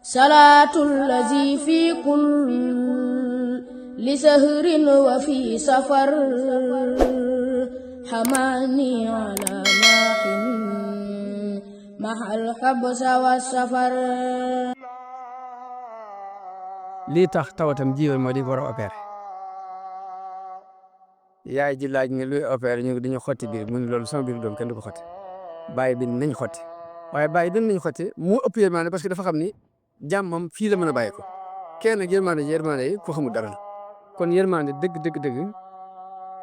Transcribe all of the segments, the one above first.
صلاة الذي في كل سهر وفي سفر حماني على ماح مع الحبس والسفر. lii tax tawatam jiwal moo di war a opéré yaay ji laaj nga luy opéré ñu dañu xotti biir mu ne loolu sama biir doom kenn du ko xotti bàyyi bi nañ xotti waaye bàyyi bi nañ xotti mu ëpp yërmande parce que dafa xam ni jàmmam fii la mën a bàyyi ko kenn nag yërmande yi ku xamul dara la kon yërmande dëgg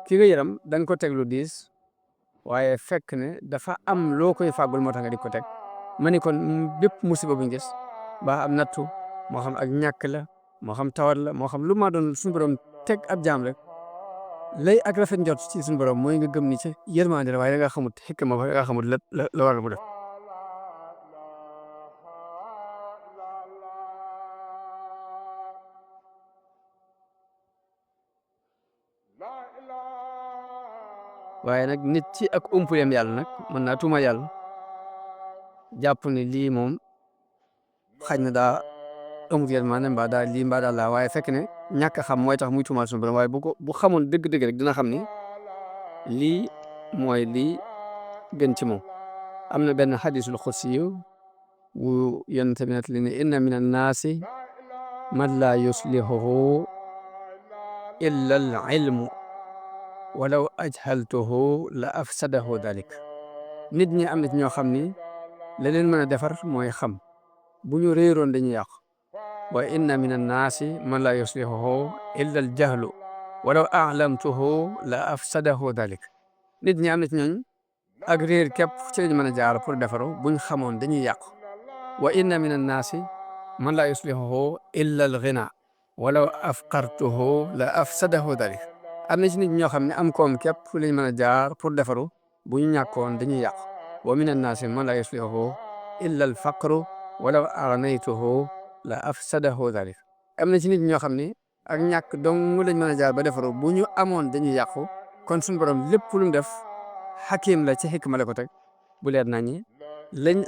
ki nga yaram da nga ko teg lu diis waaye fekk ne dafa am loo koy fàggul moo tax nga di ko teg ma ni kon bépp musiba buñ gis ba am nattu moo xam ak ñàkk la moo xam tawat la moo xam lu ma doon suñu borom teg ab jaam rek lay ak rafet njort ci suñu borom mooy nga gëm ni ci yërmande la waaye da nga xamut xikma ba da nga xamut la war mu def. waaye nag nit ci ak umpulem yàlla nag mën naa tuuma yàlla jàpp ne lii moom xaj na daa amut yërmande mbaa daal lii mbaa daal laa waaye fekk ne ñàkk a xam mooy tax muy tuumaal suñu borom waaye bu xamoon dëgg-dëgg rek dina xam ni lii mooy lii gën ci moom. am na benn xadisul xudsi wu yonent bi nag li ne inna min annaasi man laa yuslihuhu illa al ilmu walaw ajhaltuhu la afsadahu dalik. nit ñi am na ci ñoo xam ni la leen mën a defar mooy xam bu ñu réeroon dañuy yàqu wa inna min annaasi man laa yuslihuhu illa al jahlu walaw a'lamtuhu la afsadahu dalik. nit ñi am na ci ñooñ ak réer képp ci lañ mën a jaar pour defaru buñ xamoon dañuy yàqu wa inna min annaasi man laa yuslihuhu illa al ghina walaw afqartuhu la afsadahu dalik. am na ci nit ñoo xam ne am koom képp lañ mën a jaar pour defaru bu ñu ñàkkoon dañuy yàqu wa min annaasi man laa yuslihuhu illa al faqru walaw aghnaytuhu la afsadahu dalik. am na ci nit ñoo xam ne ak ñàkk dong lañ mën a jaar ba defaru bu ñu amoon dañuy yàqu kon suñu borom lépp lu mu def xakim la ci xikma la ko teg bu leer nañi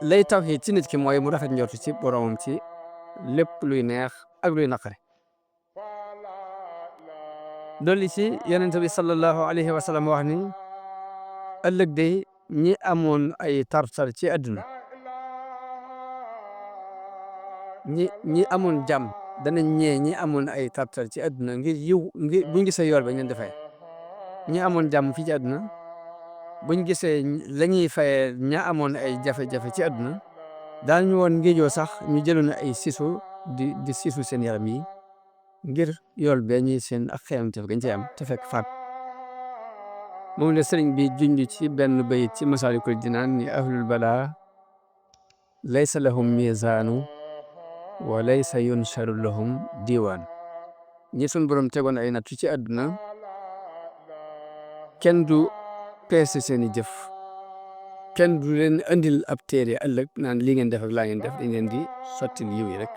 lay tawhiid ci nit ki mooy mu rafet njort ci boromam ci lépp luy neex ak luy naqare. dolli ci yonent bi sallallahu alayhi wa sallam wax ni ëllëg de ñi amoon ay tartar ci àdduna ñi amoon jàmm dana ñee ñi amoon ay tartar ci àdduna ngir yiw ngir buñ gisee yool ba ñu leen defee ñi amoon jàmm fii ci àdduna buñ gisee la ñuy fayee ña amoon ay jafe-jafe ci àdduna daañu woon ngéejoo sax ñu jëloon ay siso di sisu seen yaram yi ngir yool bee ñuy seen ak xeemte gañ ci am te fekk faat. moom la sëriñ bi junj ci benn bayit ci Masaalikul Jinaan ni ahlul balaa laysa lahum mizaanu wa laysa yunsharu lahum diiwaan. ñi sun borom tegoon ay nattu ci àdduna kenn du peese seeni jëf kenn du leen andil ab téere ëllëg naan lii ngeen def ak laa ngeen def dañ leen di sottil yiw yi rek.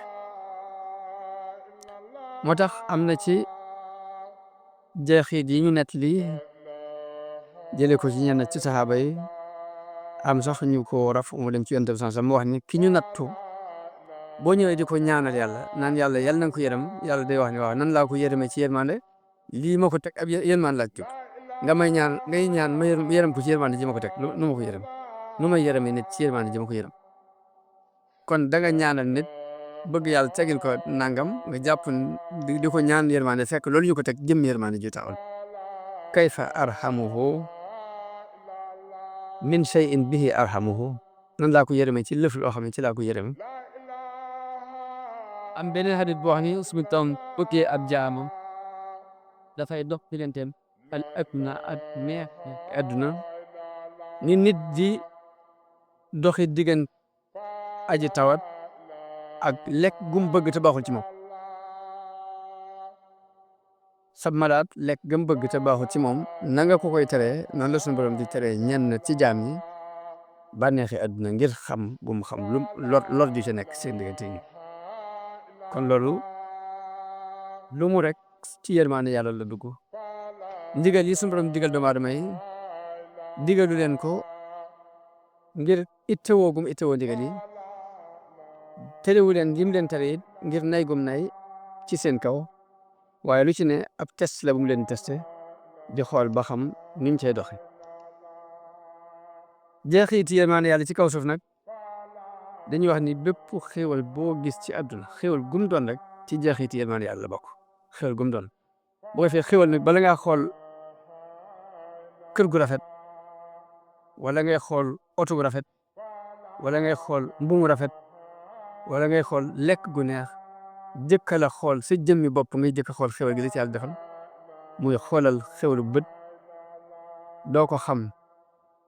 moo tax am na ci jeexit yi ñu nett li jëlee ko ci ñenn ci saxaaba yi am sax ñu ko raf mu dem ci yonent bi sallallahu alayhi wasallam mu wax ni ki ñu nattu boo ñëwee di ko ñaanal yàlla naan yàlla na nga ko yërëm yàlla day wax ni waaw nan laa ko yërëmee ci yërmande lii ma ko teg ab yërmande laa jóg nga may ñaan ngay ñaan ma yërëm ko ci yërmande ji ma ko teg nu ma ko yërëm nu may yërëmee nit ci yërmande ji ma ko yërëm. kon da nga ñaanal nit bëgg yàlla tegil ko nangam nga jàpp di ko ñaan yërmande fekk loolu ñu ko teg jëm yërmande ji taxul. kayfa arhamuhu min shay'in bihi arhamuhu nan laa ko yërëmee ci lëf loo xam ne ci laa ko yërëmee. am beneen xadis boo xam ne suñu tam bëggee ab jaamam dafay dox digganteem al adna ak neex àdduna ni nit di doxi diggante aji tawat ak lekk gum bëgg te baaxul ci moom. sab malaat lekk gum bëgg te baaxul ci moom na nga ko koy teree noonu la suñu borom di teree ñenn ci jaam ñi bànneexi àdduna ngir xam bu mu xam lu lor di ca nekk seen diggante ñi. kon loolu lu mu rek ci yërmaande yàlla la dugg. ndigal yi suñu borom digal doomu aadama yi digalu leen ko ngir ittewoo gum ittewoo ndigal yi terewu leen lim leen tere it ngir nay gum nay ci seen kaw waaye lu ci ne ab test la bu mu leen testé di xool ba xam niñ cay doxe jeexiti yërmaande yàlla ci kaw suuf nag dañuy wax ni bépp xéewal boo gis ci àdduna xéewal gum doon rek ci jeexiti yërmaande yàlla la bokk xéewal gum doon bu ko defee xéewal nag bala ngaa xool kër gu rafet wala ngay xool oto bu rafet wala ngay xool mbumu rafet wala ngay xool lekk gu neex jëkka la xool sa jëmmi bopp ngay jëkk xool xéwal gi la ci yàlla defal muy xoolal xéwalu bët doo ko xam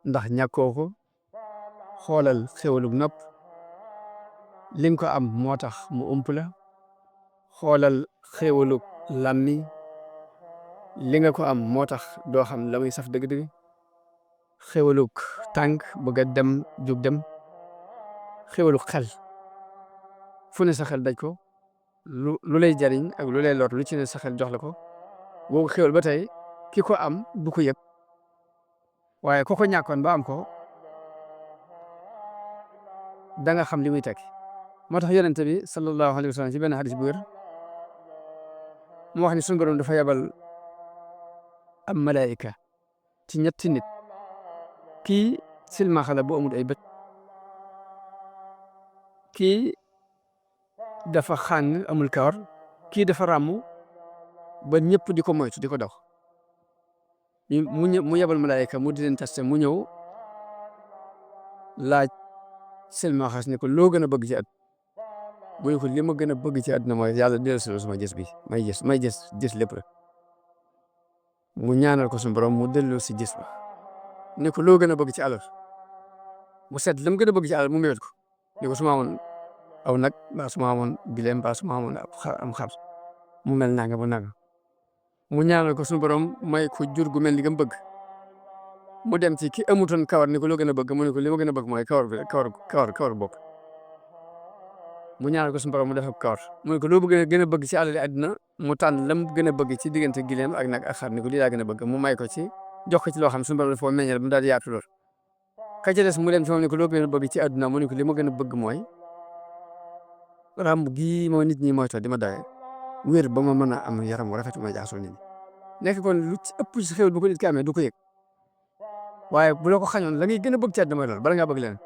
ndax ñàkkoo ko xoolal xéwalu nopp li nga ko am moo tax mu ump la xoolal xéwalu làmmi li nga ko am moo tax doo xam la muy saf dëgg-dëgg xéwaluk tànk bëgg a dem jug dem xéwalu xel fu ne sa xel daj ko lu lay jariñ ak lu lay lor lu ci ne sa xel jox la ko boobu xéwal ba tey ki ko am du ko yëg waaye ku ko ñàkkoon ba am ko da nga xam li muy tekki moo tax yonent bi sallallahu alayhi wa sallam ci benn hadis bu wér mu wax ni sunu borom dafa yabal am malaayika ci ñetti nit kii silmaxa la bu amul ay bët kii dafa xàng amul kawar kii dafa ràmm ba ñëpp di ko moytu di ko daw mu yebal malaayika mu di leen testé mu ñëw laaj silmaxas ne ko loo gën a bëgg ci àdduna bu ne ko li ma gën a bëgg ci àdduna mooy yàlla dellusi sama gis bi may gis lépp rek mu ñaanal ko suñu borom mu dellu si gis ba ne ko loo gën a bëgg ci alal mu seet lam gën a bëgg ci alal mu mewet ko ne ko su ma amoon aw nag mbaa su ma amoon bileem mbaa su ma amoon am xar mu mel nanga bu nanga mu ñaanal ko suñu borom may ko jur gu mel ni nga bëgg mu dem ci ki amutoon kawar ni ko loo gën a bëgg mu ne ko li ma gën a bëgg mooy kawar bokk mu ñaanal ko suñu borom mu def ak kawar mu ne ko loo gën a bëgg ci alal àddina mu tànn lam gën a bëgg ci diggante gileem ak nag ak xar ni ko lii laa gën a bëgg mu may ko ci jox ko ci loo xam suñu borom dafa meññal mu daal di yaatu lool ka ca des mu dem ci moom ne ko loo gën a bëgg ci àdduna mu ne ko li ma gën a bëgg mooy ràmb gii moo nit ñi mooy to di ma dawe wér ba ma mën a am yaram wu rafet ma jaxasoo nit ñi nekk kon lu ci ëpp ci xéwal bu ko nit ki amee du ko yëg waaye bu la ko xañoon la ngay gën a bëgg ci àdduna mooy loolu bala ngaa bëgg leen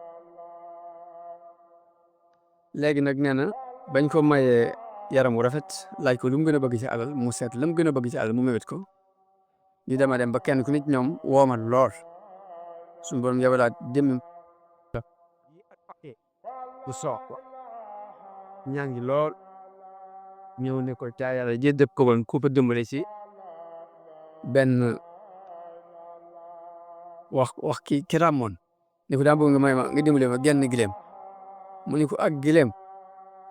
léegi nag nee na bañ ko mayee yaram wu rafet laaj ko lu mu gën a bëgg ci alal mu seet la mu gën a bëgg ci alal mu mewet ko ñu dem ba kenn ku nit ñoom woomal lool suñu borom yabalaat dem bu soox ñaa ngi lool ñëw ne ko caa yàlla jë dëpp ko woon ku ko dimbale ci benn wax ki ràmmoon ne ko daa bëgg nga may ma nga dimbale ma genn gileem mu ne ko ak gileem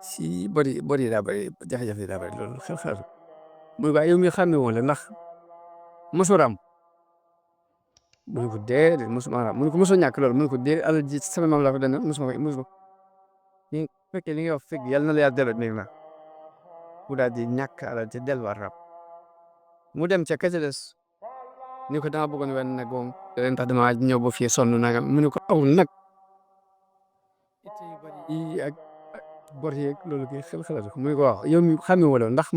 si bari daa bari jafe-jafe daa bari loolu xel mu ne ko yow mi xàmme woon la ndax mosoo ràmm mu ne ko déedéet mosuma ràmm mu ne ko mosoo ñàkk loolu mu ne ko déedéet alal ji sama maam laa ko dana mosuma ni fekkee li nga wax fekk yàlla na la yàlla delloo néeg la mu daal di ñàkk alal te delluwaat ràmm mu dem ca kese des ni ko dama bëggoon wenn nag moom leen tax dama ñëw ba fii sonn nagam mu ne ko aw nag yi ak bor yeeg loolu kay xel mu ne ko waaw yow mi xàmme wala ndax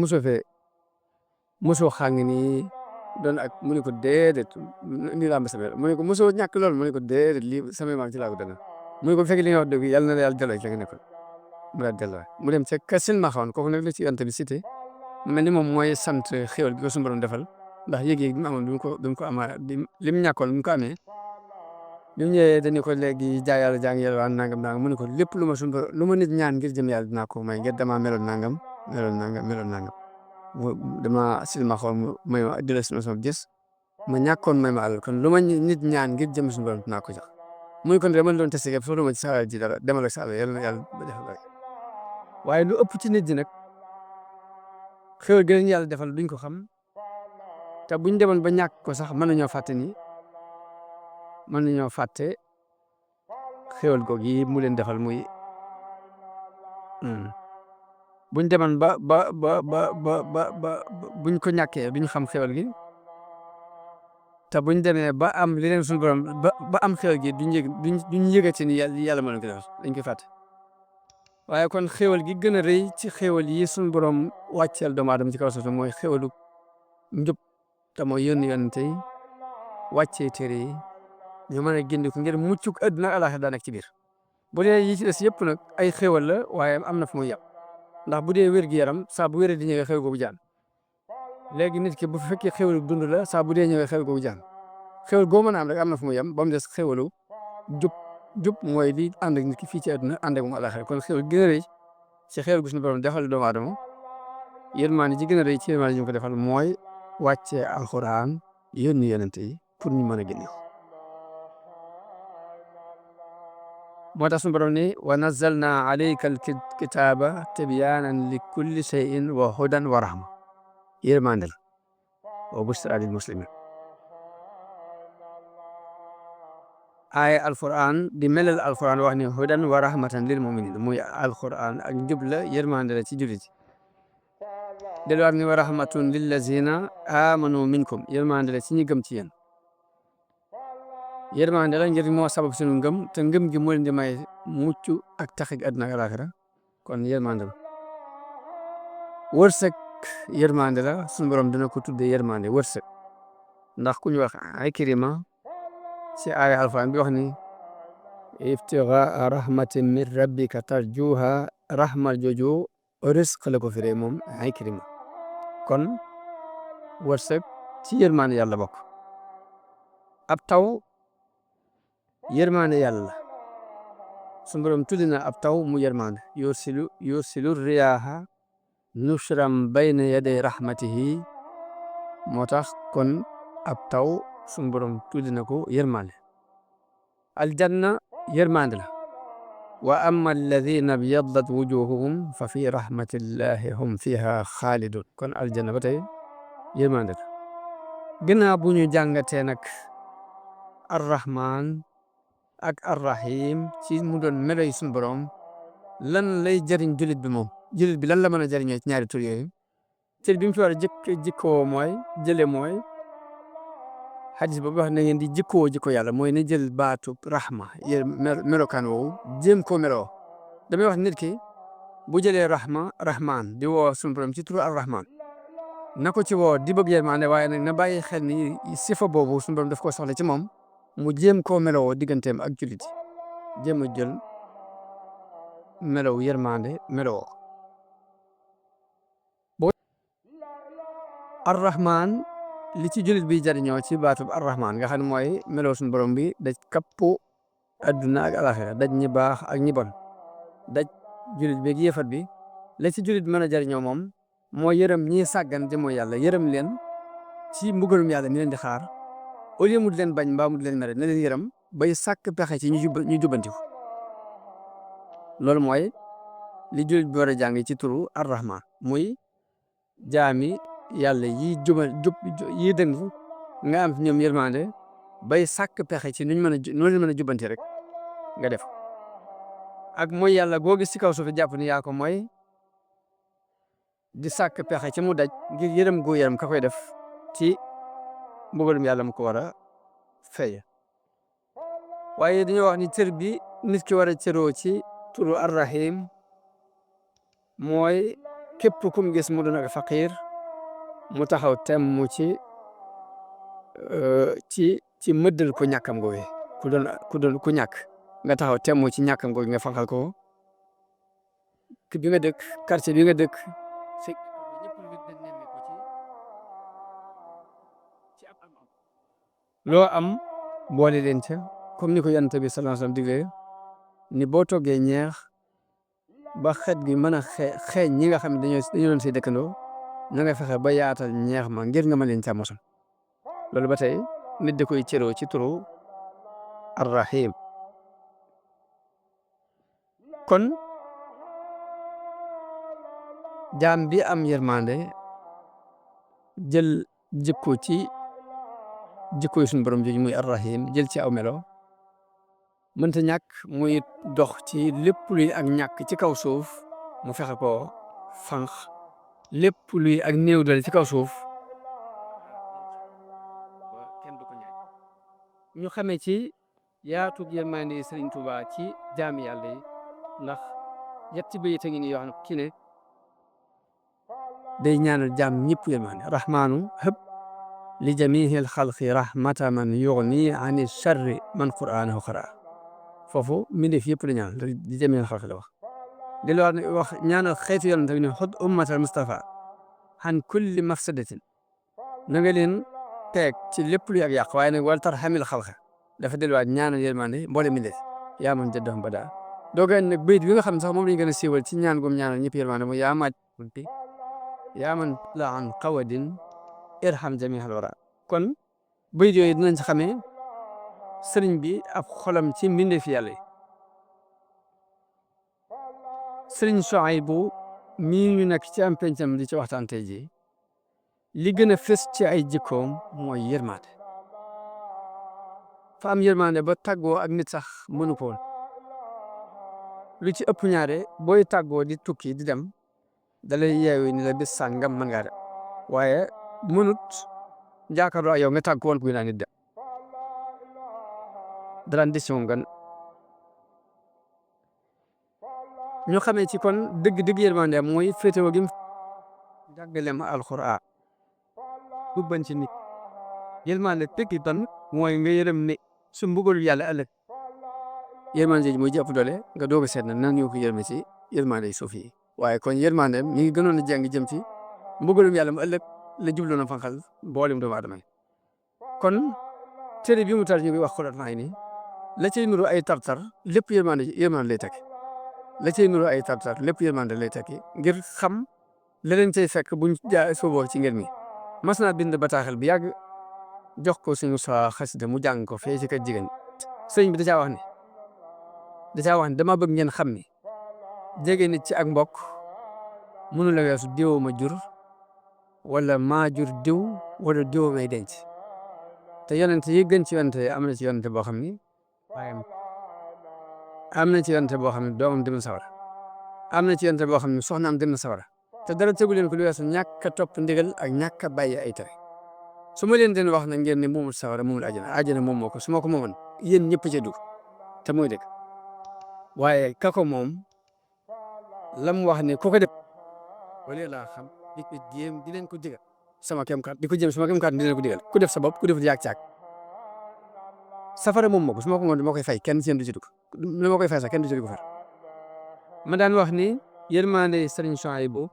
mosoo xàng ni doon ak mu ne ko déedéet nii laa ma samee mu ne ko mosoo ñàkk loolu mu ne ko déedéet lii samay maam ci laa ko dana mu ne ko fekk li nga wax dëgg yàlla na la yàlla delloo ci la nga nekkoon mu daal delloo mu dem ca kasil ma xawoon kooku nag la ci yonent bi cité mel ni moom mooy sant xéwal bi ko suñu borom defal ndax yëg-yëg bi mu amoon bi mu ko amaa li mu ñàkkoon bi mu ko amee bi mu ñëwee dañu ko léegi jaay yàlla jàng yàlla waan nangam nangam mu ne ko lépp lu ma nit ñaan ngir jëm yàlla dinaa ko may ngir damaa meloon nangam dama silma xool may ma dina sama gis ma ñàkkoon may ma àll kon lu ma nit ñaan ngir jëm suñu borom dinaa ko jox mu ne kon dama doon testé yëpp soxla ma ci sa ji dara demal ak sa àll yàlla na yàlla ba defal rek waaye lu ëpp ci nit ñi nag xéwal gi leen yàlla defal duñ ko xam te buñ demoon ba ñàkk ko sax mën nañoo fàtte xéwal googu yi mu leen defal muy buñ demoon ba buñ ko ñàkkee duñ xam xéwal gi te buñ demee ba am li leen suñu borom ba am xéwal gi duñ yëgati ni yàlla mën na ko defal dañ koy fàtte waaye kon xéwal gi gën a rëy ci xéwal yi suñu borom wàcceel doomu aadama ci kaw suuf mooy xéwalu njub te mooy yónni yonente yi wàccee téere yi ñu mën a gindi ko ngir muccuk àdduna àllaaxira daa nekk ci biir. bu dee yi ci des yëpp nag ay xéwal la waaye am na fu muy yem ndax bu dee wér-gu-yaram saa bu wéree di ñëwee xéwal googu jaan léegi nit ki bu fekkee xéwalu dund la saa bu dee ñëwee xéwal googu jaan xéwal goo mën a am rek am na fu muy yem ba mu des xéwalu jub mooy li ànd ak nit ki fii ci àdduna ànd ak moom àllaaxira kon xéwal gën a rëy ci xéwal gu suñu borom defal doomu aadama yërmaande ji gën a rëy ci yërmaande ji ñu ko defal mooy wàccee alxuraan yónni yonente yi pour ñu mën a génne moo tax suñu borom ni wa nazzalna alayka alkitaba tibyaanan li kulli shay'in wa hudan wa rahma yërmaande la wa bushra lil muslimin aaya alquran di melal alquran wax ni hudan wa rahmatan lil muminin muy alquran ak njub la yërmaande la ci jullit yi delluwaat ni wa rahmatun lillazina amanu minkum yërmaande la ci ñi gëm ci yéen yërmaande la ngir moo sabab suñu ngëm te ngëm gi moo leen di may mucc ak taxig àdduna ak alaaxira kon yërmaande la wërsëg yërmaande la suñu borom dina ko tuddee yërmaande wërsëg ndax ku ñu wax Ikrima ci aaya alfaan bi wax ni ibtigaa rahmatin min rabbika tarjuha rahma jooju risq la ko firee moom Ikrima kon wërsëg ci yërmaande yàlla bokk ab taw yërmaande yàlla suñu borom tuddi na ab taw mu yërmaande yursilu riyaaha nushran bayna yaday rahmatihi moo tax kon ab taw suñu borom tuddi na ko yërmaande aljanna yërmaande la wa amma alladina byaddat wujuhuhum fa fi rahmatillahi hum fiha xaalidun kon aljanna ba tey yërmaande la gannaaw bu ñu jàngatee nag arrahman ak arrahim ci mu doon melo yi suñu borom lan lay jëriñ jullit bi moom jullit bi lan la mën a jëriñoo ci ñaari tur yooyu cër bi mu fi war a jikkoo mooy jële mooy xadis boobu wax na ngeen di jikkoo jikko yàlla mooy ne jël baatu rahma melokaan woowu jéem koo meloo damay wax nit ki bu jëlee rahman di woo suñu borom ci turu arrahman na ko ci woo di bëgg yërmande waaye nag na bàyyi xel ni sifa boobu suñu borom daf ko soxla ci moom mu jéem koo meloo digganteem ak jullit jéem a jël melow yërmande meloo boo arrahman li ci jullit bi jariñoo ci baatub arrahman nga xam ne mooy melow suñu borom bi daj kappu adduna ak alaxira daj ñi baax ak ñi bon daj jullit bi ak yéefat bi la ci jullit bi mën a jariñoo moom moo yërëm ñi sàggan di mooy yàlla yërëm leen ci mbugalum yàlla mi leen di xaar au lieu mu di leen bañ mbaa mu di leen mere na leen yërëm bay sàkk pexe ci ñu jubbantiku loolu mooy li jullit bi war a jàng ci turu arrahman muy jaami yàlla yi yi dëng nga am ñoom yërmande bay sàkk pexe ci nuñ mën a jubbanti rek nga def ak mooy yàlla goo gis ci kaw suuf jàpp ni yaa ko mooy di sàkk pexe ci mu daj ngir yërëm goo yërëm ka koy def ci mbugalum yàlla mu ko war a fay waaye dañoo wax ni cër bi nit ki war a cëroo ci turu arrahim mooy képp kum gis mu doon ak faqir mu taxaw tem mu ci mëddal ko ñàkkam googu ku ñàkk nga taxaw tem mu ci ñàkkam googu nga fanqal ko bi nga dëkk quartier bi nga dëkk loo am boole leen ca comme ni ko yonent bi sallallahu alayhi wasallam diglee ni boo toggee ñeex ba xet gi mën a xeeñ ñi nga xam ne dañoo doon say dëkkandoo na nga fexe ba yaatal ñeex ma ngir nga mën leen ca mosal loolu ba tey nit da koy cëroo ci turu arrahim kon jaam bi am yërmande jël jikko ci jikko suñu borom jooju muy arrahim jël ci aw melo mënta ñàkk muy dox ci lépp luy ak ñàkk ci kaw suuf mu fexe ko fanq lépp luy ak néew doole ci kaw suuf ñu xamee ci yaatu yërmande Sëriñ Tuubaa ci jaami yàlla yi ndax yetti bayit a ngi nii yoo xam ne ki ne day ñaanal jaam ñëpp yërmande rahmaanu hëb li jamihil xalqi rahmata man yugni ani charri man qur'anahu qara foofu mbindeef yëpp la ñaan li jamihil xalqi la wax di la wax ñaanal xeetu yonent bi ne xud ummatal Mustafa han kulli mafsadatin na nga leen teeg ci lépp lu yàq waaye nag wal tarhamil xalqa dafa delluwaat ñaanal yërmande mboole mbindeef yaa man jaddahum bada dooga nag bayit bi nga xam ne sax moom lañu gën a siiwal ci ñaan gum ñaanal ñëpp yërmande mooy yaa man la an qawadin irham jamihal wara kon bayit yooyu dinañ ci xamee sëriñ bi ab xolam ci mbindeef yàlla yi sëriñ Suhaybu mii ñu nekk ci am pencam di ci waxtaan tey ji li gën a fës ci ay jikkoom mooy yërmande fa am yërmande ba tàggoo ak nit sax mënu ko woon lu ci ëpp ñaare booy tàggoo di tukki di dem dalay yeewu ni la bis sàngam mën ngaa dem waaye mënut jàkkaarloo ak yow nga tàgg woon kuy naa nit dem daraan décision gan ñu xamee ci kon dëgg yërmande mooy féetewoo gi mu jàngaleem alxuraan ubban ci nit yërmande tekki tan mooy nga yërëm ne su mbugalu yàlla ëllëg yërmande ji mooy ji ëpp doole nga doog a seet na nan ñoo ko yërme ci yërmande yi suuf yi waaye kon yërmande mi ngi gënoon a jàng jëm ci mbugalum yàlla mu ëllëg la jubloon a fanqal mboolem doomu aadama yi kon téere bi mu tar ñu ngi wax Xuratul Ayni la cay nuru ay tartar lépp yërmande lay tekki la cay nuru ay tartar lépp yërmande lay tekki ngir xam la leen cay fekk buñ sooboo ci ngir mi mas naa bind bataaxal bi yàgg jox ko suñu sa xasida mu jàng ko fee ci kër jigéen sëñ bi da caa wax ne dama bëgg ngeen xam ni jege nit ci ak mbokk mënu la weesu diw ma jur wala maa jur diw wala diw may denc te yonent yi gën ci yonent am na ci yonent boo xam ni waaye am na ci yonent boo xam ne doomam dem na sawara am na ci yonent boo xam ne soxnaam dem na sawara te dara tegu leen ko lu weesu ñàkk a topp ndigal ak ñàkk a bàyyi ay tere su ma leen den wax na ngeen ne moomul sawara moomul àjjana moom moo ko su ma ko moomoon yéen ñëpp ca dugg te muy dëgg waaye ka ko moom lam wax ne ku ko def wala laa xam di ko jéem di leen ko digal sama kem kat di ko jéem sama kem kat di leen ko digal ku def sa bopp ku def yàgg caag safara moom moo ko su ma ko moom dama koy fay kenn seen du ci dugg li ma koy fay sax kenn du ci dugg far ma daan wax ni yërmande Sëriñ Suhaybu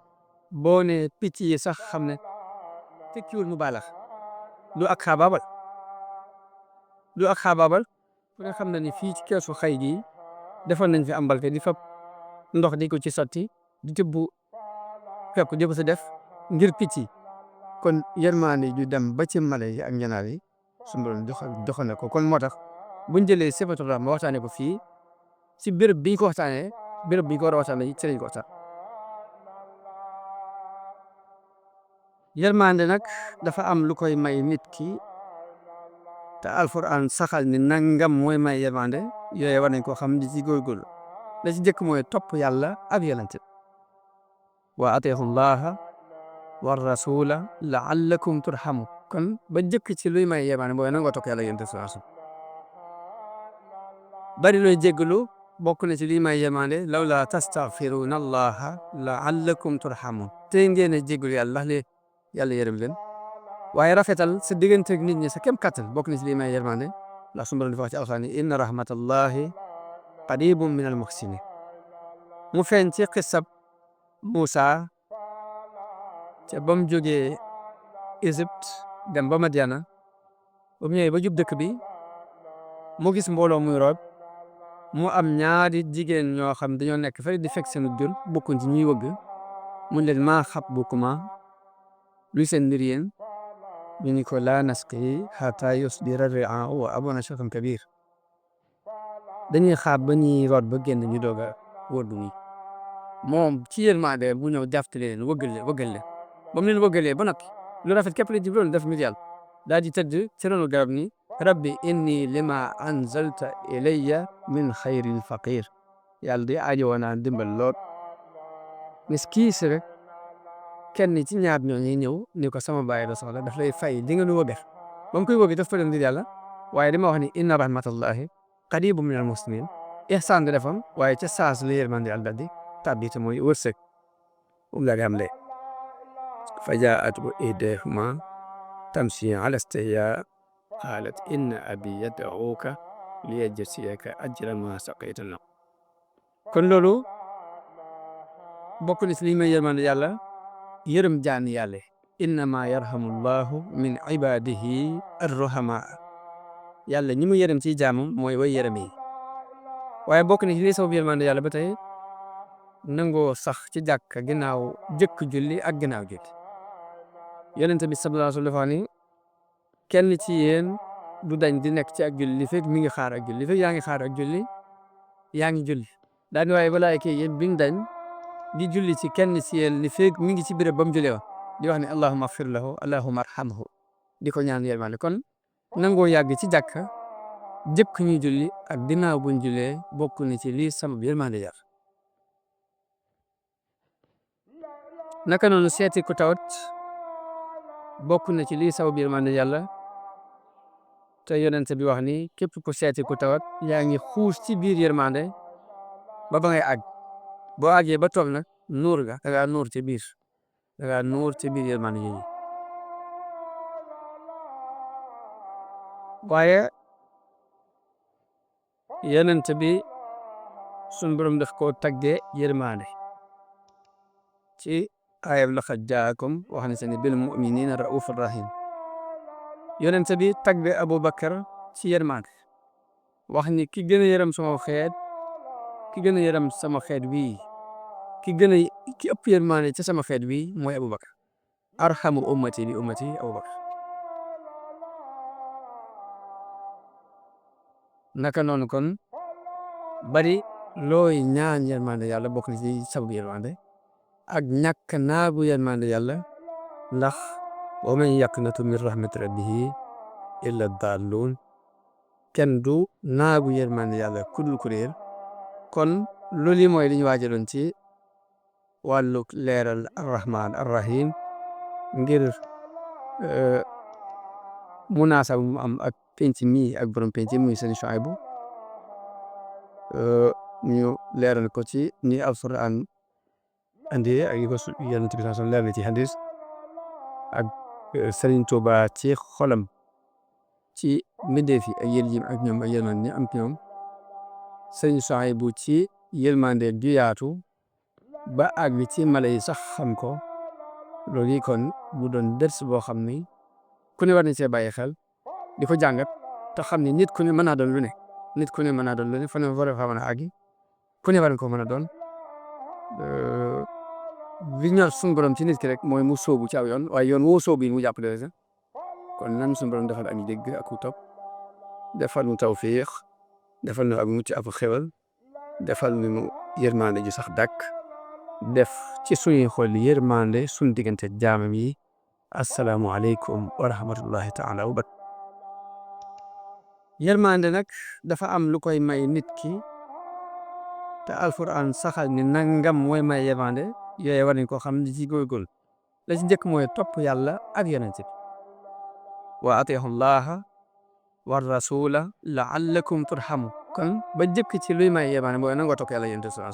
boo ne picc yi sax xam ne tekkiwul mu baalax du ak xaabaabal ku ne xam na ni fii ci keesu xay gi defoon nañ fi am mbalka di fab ndox di ko ci sotti di tibb fekk di ko si def ngir picc yi kon yërmande ju dem ba ci mala yi ak ñanaar yi su ma doxal na ko kon moo tax buñ jëlee sifatu rahma waxtaanee ko fii ci béréb bi ñu ko waxtaanee béréb bi ñu ko war a waxtaanee ci lañ ko waxtaan yërmande nag dafa am lu koy may nit ki te alquran saxal ni nangam mooy may yërmande yooyu war nañ koo xam di ci góorgóorlu la ci jëkk mooy topp yàlla ak yonent wa atiiu llaha wa rasula laallakum turhamu kon ba jëkk ci luy may yërmande mooy nangoo topp yàlla yonent sallallahu alayhi wasallam bari looy jéggalu bokk na ci luy may yërmande lawla tastaghfiruna allaha laallakum turhamun te ngeen a jéggalu yàlla yàlla yërëm leen waaye rafetal sa diggante ak nit ñi sa kem kattan bokk na ci lii may yërmande ndax sunu Boroom dafa wax ci alxuraan inna rahmatallahi qaribun min al muhsinin mu feeñ ci xissab Muusa ca ba mu jógee Égypte dem ba Madiana ba mu ñëwee ba jub dëkk bi mu gis mbooloo muy root mu am ñaari jigéen ñoo xam dañoo nekk fa di fekk seen jur bokkuñ ci ñuy wëgg mu leen maa xatbukuma luy seen mbir yéen ñu ni ko laa nasqi hattaa yusdira ar-ri'aa'u wa abuunaa shaykhun kabiir dañuy xaar ba ñuy root ba génn ñu doog a wëggu nii moom ci yërmande bu ñëw jàppale leen wëggal leen ba mu leen wëggalee ba noppi lu rafet képp la jubloon def mbir yàlla daal di tëdd ci ronu garab ni rabbi inni lima anzalta ilayya min xayrin faqir yàlla di aajo woon naa dimbal lool miskiis rek kenn ci ñaar ñooñu ñëw ni ko sama baay la soxla daf lay fay di nga nu wëggal ba mu koy wëgg daf fa dem ngir yàlla waaye dama wax ni inna rahmatallahi qaribun minal muhsinin ihsaan nga defoon waaye ca saas la yërmande yàlla daldi tàbbi te mooy wërsëg la am le fa jaa'athu ihdaahuma tamshi ala istihyaa qaalat inna abii yad'uuka liyajziyaka ajra maa saqayta lana kon loolu bokk na si li may yërmande yàlla yërëm jaani yàlla innamaa yarhamu llahu min ibaadihi arruhamaa yàlla ñi mu yërëm ci jaamam mooy way yërëm yi waaye bokk na ci li sabab yërmande yàlla ba tey nangoo sax ci jàkka ginnaaw jëkk julli ak ginnaaw julli yonent bi sallallahu alayhi wa sallam dafa ni kenn ci yéen du dañ di nekk ci ak julli li fekk mi ngi xaar ak julli li fekk yaa ngi xaar ak julli yaa ngi julli daal di waaye balaa kii yéen biñ dañ di julli ci kenn ci yéen li fekk mi ngi ci béréb ba mu jullee woon di wax ne allahumma agfir lahu allahumma arhamhu di ko ñaan yërmande kon nangoo yàgg ci jàkka jëkk ñuy julli ak ginnaaw buñ jullee bokk na ci lii sabab yërmande yàlla naka noonu seeti ku tawat bokk na ci lii sabab yërmande yàlla te yonent bi wax ni képp ku seeti ku tawat yaa ngi xuus ci biir yërmande ba ngay àgg boo àggee ba toog nag nuur ga da ngaa nuur ci biir da ngaa nuur ci biir yërmande yi waaye yonent bi sun borom daf koo taggee yërmande ci ayab laqad jaakum wax na seen bil muminina raufur rahim yonent bi tagge Abubakar ci yërmande wax ni ki gën a yërëm sama xeet ki gën a yërëm sama xeet wii ki ëpp yërmande ci sama xeet wii mooy Abubakar arhamu ummati bi ummati Abubakar naka noonu kon bari looy ñaan yërmande yàlla bokk na ci sababu yërmande ak ñàkk naagu yërmande yàlla ndax wa man yaqnatu min rahmati rabbihi illa daalluun kenn du naagu yërmande yàlla kudul ku réer kon loolu yi mooy li ñu waajaloon ci wàllu leeral arrahman arrahim ngir munaasaba mu am ak penc mi ak borom penc muy seen Shuaybu ñu leeral ko ci ni alquran andi ak yi ko yonent bi sallallahu alayhi wa sallam leeral ci hadis ak Sëriñ Tuuba ci xolam ci mbindeef yi ak yéen ak ñoom ak yërmande ñi am ci ñoom Sëriñ Shuaybu ci yërmande ju yaatu ba àgg ci mala yi sax xam ko loolu yi kon mu doon ders boo xam ni ku ne war nañ see bàyyi xel di ko jàngat te xam ni nit ku ne mën naa doon lu ne nit ku ne mën naa doon lu ne fa ne war a fa mën a àggi ku ne war na ko mën a doon li ñor suñu borom ci nit ki rek mooy mu sóobu ci aw yoon waaye yoon woo sóobu yi mu jàpp dara kon nan suñu borom defal ak dégg ak topp defal nu tawfiix defal nu ak mucc ak xewal defal nu yërmande ju sax dàkk def ci suñuy xol yërmande suñu diggante jaamam yi assalaamu aleykum wa rahmatullahi taala wa barakatuh yërmande nag dafa am lu koy may nit ki te alquran saxal ni nangam mooy may yërmande yooyu war nañ koo xam di ci góorgóorlu la ci njëkk mooy topp yàlla ak yonent bi wa atiihu llaha wa rasula laallakum turhamu kon ba jëkk ci luy may yërmande mooy nangoo topp yàlla yonent bi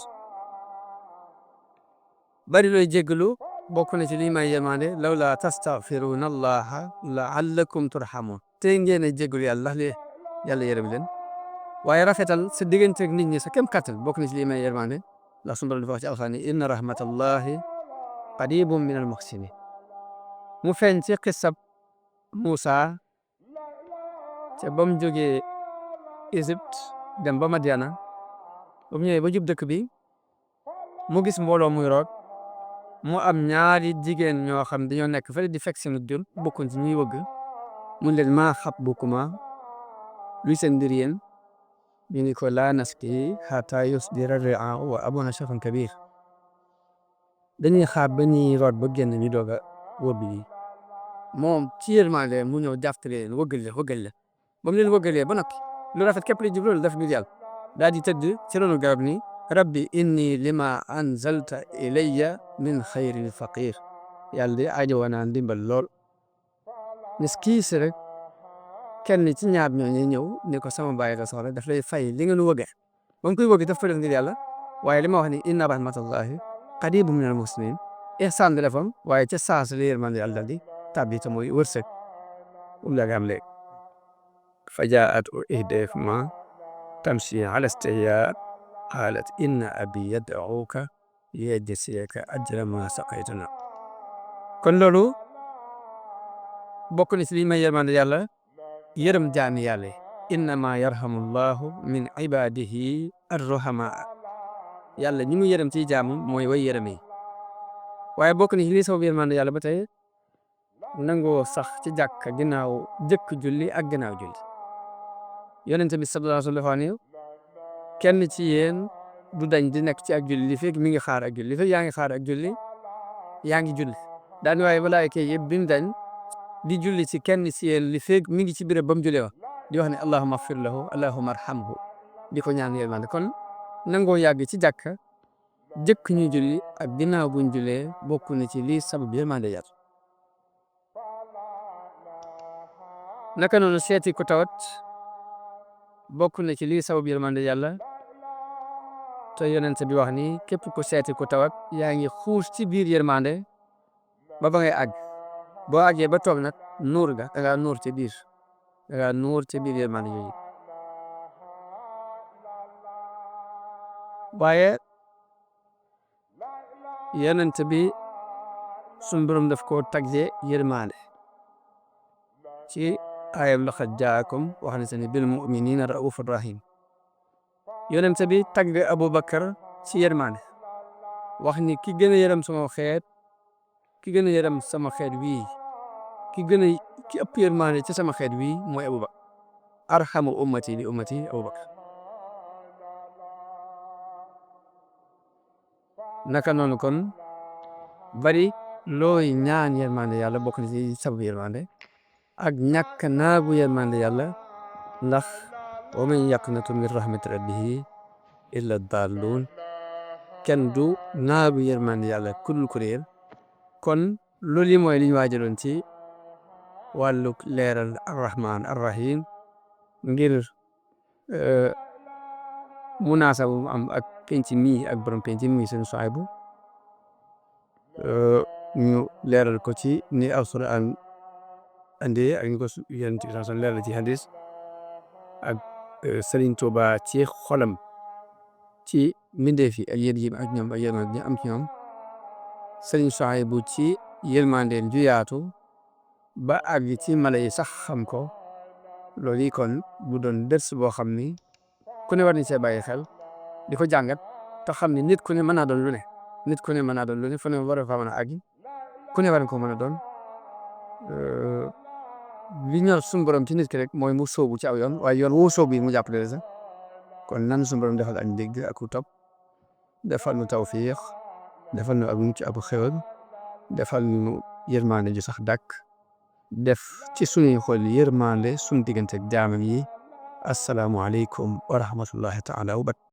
bari looy jéggalu bokk na ci luy may yërmande lawla tastaghfiruna allaha laallakum turhamun te ngeen a jéggalu yàlla ndax yàlla yërëm leen waaye rafetal sa diggante ak nit ñi sa kem kàttan bokk na ci li may yërmande ndax sunu Boroom dafa wax ci alxuraan inna rahmatallahi qaribun min al muhsinin mu feeñ ci xissab Muusa ca ba mu jógee Égypte dem ba Madiana ba mu ñëwee ba jub dëkk bi mu gis mbooloo muy root mu am ñaari jigéen ñoo xam dañoo nekk fële di fekk seen jur bokkuñ ci ñuy wëgg mun leen maa xatbukuma luy seen mbir yéen ñu ni ko laa nasqi hattaa yusdira ar-ri'aa'u wa abuunaa shaykhun kabiir dañuy xaar ba ñuy root ba génn ñu doog a wóob yi moom ci yërmande mu ñëw jàppale leen wëggal leen ba mu leen wëggalee ba noppi lu rafet képp li jublu def ngir yàlla daal di tëdd ci ronu garab ni rabbi inni lima anzalta ilayya min xayrin faqir yàlla de aajowoo naa ndimbal lool nes kii si rek kenn ci ñaar ñooñu ñëw ne ko sama baay la soxla daf lay fay li ngeen wëgge ba mu koy wëgg daf ko def ngir yàlla waaye li ma wax ni inna rahmatallahi qaribun minal muhsinin ihsaan bi defam waaye ca saas la yërmande yàlla dal di tàbbi te mooy wërsëg la nga am léegi fa jaat ihdaahuma tamshi ala istihyaa qaalat inna abi yad'uuka liyajziyaka ajra ma saqaytana kon loolu bokk na ci li may yërmande yàlla yërëm jaami yàlla yi innama yarhamu llahu min ibadihi arruhamaa yàlla ñi mu yërëm ci jaamu mooy way yërëm yi waaye bokk na ci lii sabab yërmande yàlla ba tey nangoo sax ci jàkka ginnaaw jëkk julli ak ginnaaw julli yonente bi sallallahu alayhi wa sallam kenn ci yéen du dañ di nekk ci ak julli li fekk mi ngi xaar ak julli li fekk yaa ngi xaar ak julli yaa ngi julli daan waaye malaayika yi yëpp duñ dañ di julli ci kenn ci yéen li fekk mi ngi ci béréb ba mu julli wax di wax ne allahumma agfir lahu allahumma arhamhu di ko ñaan yërmande kon nangoo yàgg ci jàkka jëkk ñu julli ak ginnaaw buñ jullee bokk na ci lii sabab yërmande yàlla naka noonu seeti ku tawat bokk na ci lii sabab yërmande yàlla te yonent bi wax ni képp ku seeti ku tawat yaa ngi xuus ci biir yërmande ba ngay àgg boo àggee ba toog nag nuur ga da ngaa nuur ci biir da ngaa nuur ci biir yërmande yooyu waaye yonent bi suñ borom daf koo tagge yërmande ci ayam laqad jaakum wax na seen bil muminina raufur rahim yonent bi tagg Abubakar ci yërmande wax ni ki gën a yërëm sama xeet ki gën a yërëm sama xeet wii ki ëpp yërmande ci sama xeet wii mooy Abubakar arhamu ummati li ummati Abubakar naka noonu kon bari looy ñaan yërmande yàlla bokk na ci sababu yërmande ak ñàkk naagu yërmande yàlla ndax wa man yaqnatu min rahmati rabbihi illa daalluun kenn du naagu yërmande yàlla kudul kuréel kon loolu yi mooy li ñu waajaloon ci wàllu leeral arrahman arrahim ngir munaasaba mu am ak penc mi ak borom penc mi seen Suhaybu ñu leeral ko ci ni alquran andee ak ñu ko yonent bi sallallahu leeral ci hadis ak Sëriñ Tuuba ci xolam ci mbindeef yi ak yéen ak ñoom ak yërmande ñu am ci ñoom Sëriñ Suhaybu ci yërmandeel ju yaatu ba àgg ci mala yi sax xam ko loolu yi kon bu doon dërs boo xam ni ku ne war nañ see bàyyi xel di ko jàngat te xam ni nit ku ne mën naa doon lu ne nit ku ne mën naa doon lu ne fu ne war a fa mën a àgg ku ne war ko mën a doon li ñor suñu borom ci nit ki rek mooy mu sóobu ci aw yoon waaye yoon woo sóobu yi mu jàppale la sax kon nan suñu borom defal ak dégg ak topp defal nu tawfiix defal nu ak mucc ak xéwal defal nu yërmande ju sax dàkk def ci suñuy xol yërmande suñu diggante ak jaamam yi assalaamu aleykum wa rahmatullahi taala wa barakatuh